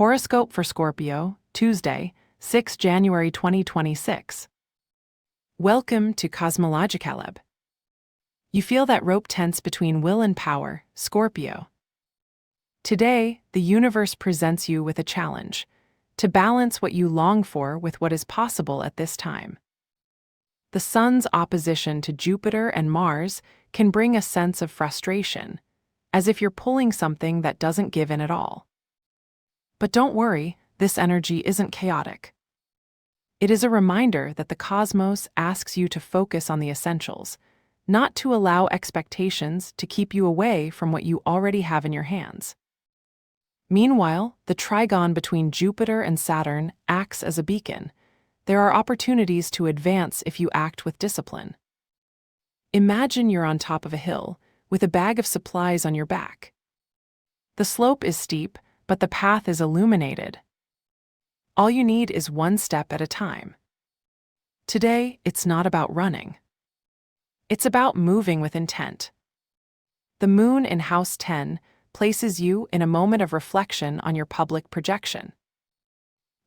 Horoscope for Scorpio, Tuesday, 6 January 2026. Welcome to Cosmological. You feel that rope tense between will and power, Scorpio. Today, the universe presents you with a challenge to balance what you long for with what is possible at this time. The Sun's opposition to Jupiter and Mars can bring a sense of frustration, as if you're pulling something that doesn't give in at all. But don't worry, this energy isn't chaotic. It is a reminder that the cosmos asks you to focus on the essentials, not to allow expectations to keep you away from what you already have in your hands. Meanwhile, the trigon between Jupiter and Saturn acts as a beacon. There are opportunities to advance if you act with discipline. Imagine you're on top of a hill, with a bag of supplies on your back. The slope is steep, but the path is illuminated. All you need is one step at a time. Today, it's not about running. It's about moving with intent. The moon in House 10 places you in a moment of reflection on your public projection.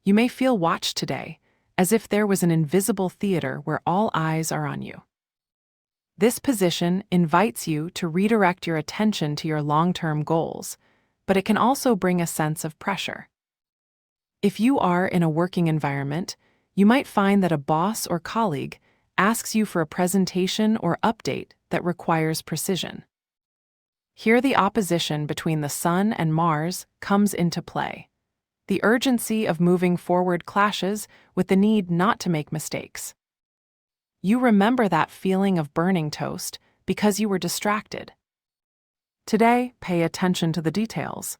You may feel watched today, as if there was an invisible theater where all eyes are on you. This position invites you to redirect your attention to your long-term goals, but it can also bring a sense of pressure. If you are in a working environment, you might find that a boss or colleague asks you for a presentation or update that requires precision. Here the opposition between the Sun and Mars comes into play. The urgency of moving forward clashes with the need not to make mistakes. You remember that feeling of burning toast because you were distracted. Today, pay attention to the details.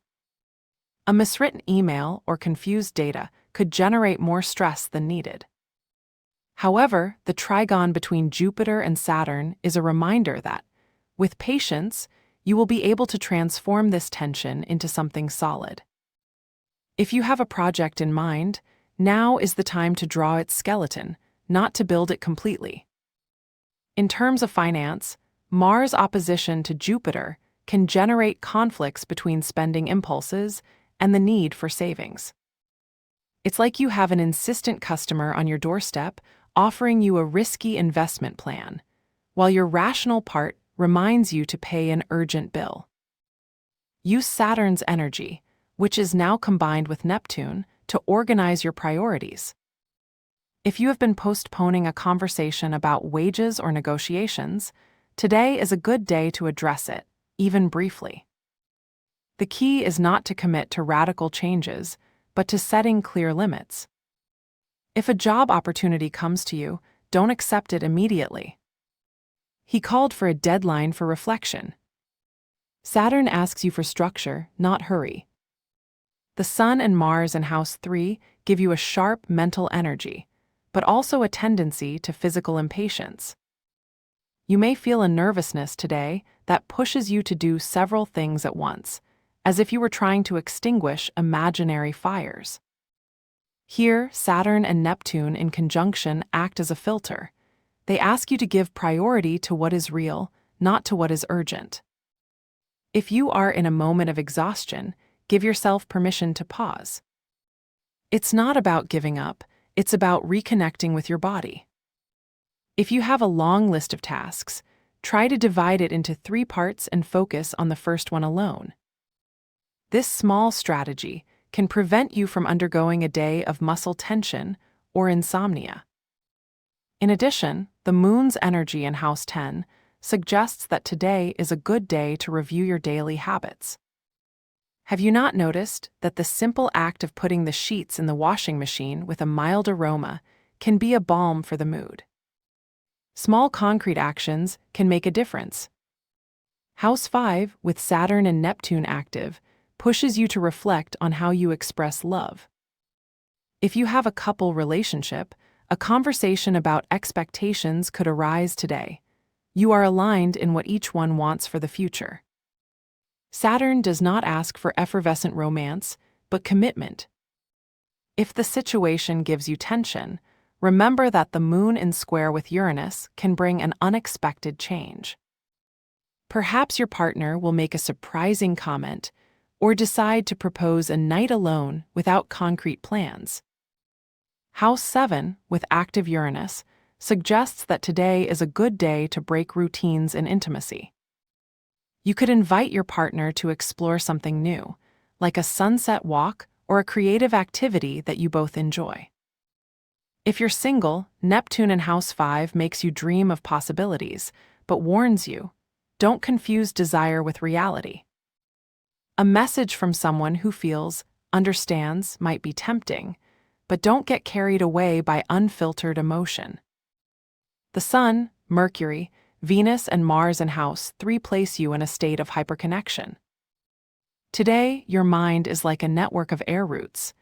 A miswritten email or confused data could generate more stress than needed. However, the trigon between Jupiter and Saturn is a reminder that, with patience, you will be able to transform this tension into something solid. If you have a project in mind, now is the time to draw its skeleton, not to build it completely. In terms of finance, Mars' opposition to Jupiter can generate conflicts between spending impulses and the need for savings. It's like you have an insistent customer on your doorstep offering you a risky investment plan, while your rational part reminds you to pay an urgent bill. Use Saturn's energy, which is now combined with Neptune, to organize your priorities. If you have been postponing a conversation about wages or negotiations, today is a good day to address it, even briefly. The key is not to commit to radical changes, but to setting clear limits. If a job opportunity comes to you, don't accept it immediately. He called for a deadline for reflection. Saturn asks you for structure, not hurry. The Sun and Mars in House 3 give you a sharp mental energy, but also a tendency to physical impatience. You may feel a nervousness today that pushes you to do several things at once, as if you were trying to extinguish imaginary fires. Here, Saturn and Neptune in conjunction act as a filter. They ask you to give priority to what is real, not to what is urgent. If you are in a moment of exhaustion, give yourself permission to pause. It's not about giving up, it's about reconnecting with your body. If you have a long list of tasks, try to divide it into 3 parts and focus on the first one alone. This small strategy can prevent you from undergoing a day of muscle tension or insomnia. In addition, the moon's energy in House 10 suggests that today is a good day to review your daily habits. Have you not noticed that the simple act of putting the sheets in the washing machine with a mild aroma can be a balm for the mood? Small concrete actions can make a difference. House 5, with Saturn and Neptune active, pushes you to reflect on how you express love. If you have a couple relationship, a conversation about expectations could arise today. You are aligned in what each one wants for the future. Saturn does not ask for effervescent romance, but commitment. If the situation gives you tension, remember that the moon in square with Uranus can bring an unexpected change. Perhaps your partner will make a surprising comment, or decide to propose a night alone without concrete plans. House 7, with active Uranus, suggests that today is a good day to break routines and intimacy. You could invite your partner to explore something new, like a sunset walk or a creative activity that you both enjoy. If you're single, Neptune in House 5 makes you dream of possibilities, but warns you, don't confuse desire with reality. A message from someone who feels, understands, might be tempting, but don't get carried away by unfiltered emotion. The Sun, Mercury, Venus, and Mars in House 3 place you in a state of hyperconnection. Today, your mind is like a network of air routes.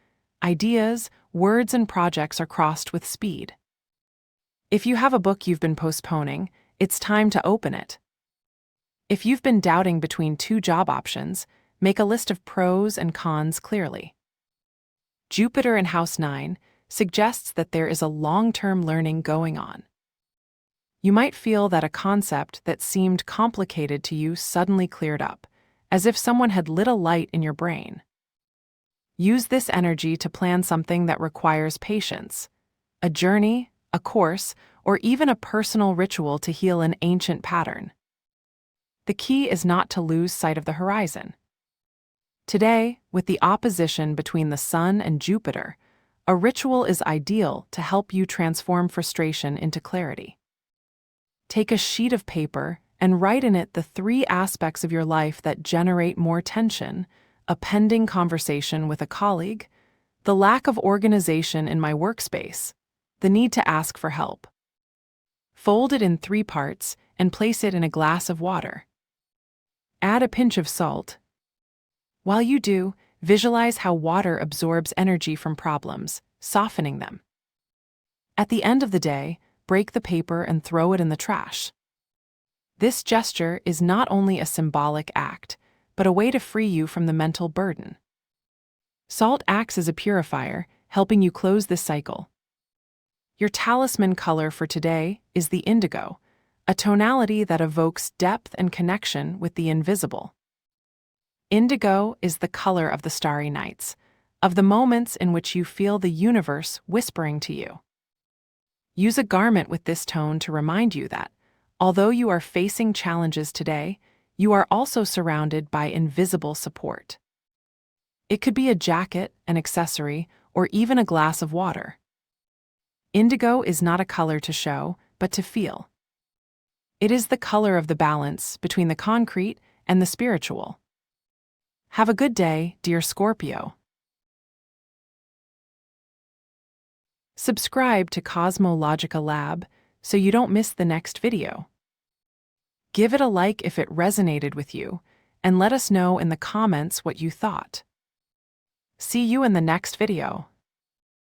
Ideas, words, and projects are crossed with speed. If you have a book you've been postponing, it's time to open it. If you've been doubting between 2 job options, make a list of pros and cons clearly. Jupiter in House 9 suggests that there is a long-term learning going on. You might feel that a concept that seemed complicated to you suddenly cleared up, as if someone had lit a light in your brain. Use this energy to plan something that requires patience, a journey, a course, or even a personal ritual to heal an ancient pattern. The key is not to lose sight of the horizon. Today, with the opposition between the Sun and Jupiter, a ritual is ideal to help you transform frustration into clarity. Take a sheet of paper and write in it the 3 aspects of your life that generate more tension: a pending conversation with a colleague, the lack of organization in my workspace, the need to ask for help. Fold it in 3 parts and place it in a glass of water. Add a pinch of salt. While you do, visualize how water absorbs energy from problems, softening them. At the end of the day, break the paper and throw it in the trash. This gesture is not only a symbolic act, but a way to free you from the mental burden. Salt acts as a purifier, helping you close this cycle. Your talisman color for today is the indigo, a tonality that evokes depth and connection with the invisible. Indigo is the color of the starry nights, of the moments in which you feel the universe whispering to you. Use a garment with this tone to remind you that, although you are facing challenges today, you are also surrounded by invisible support. It could be a jacket, an accessory, or even a glass of water. Indigo is not a color to show, but to feel. It is the color of the balance between the concrete and the spiritual. Have a good day, dear Scorpio. Subscribe to Cosmological Lab so you don't miss the next video. Give it a like if it resonated with you, and let us know in the comments what you thought. See you in the next video.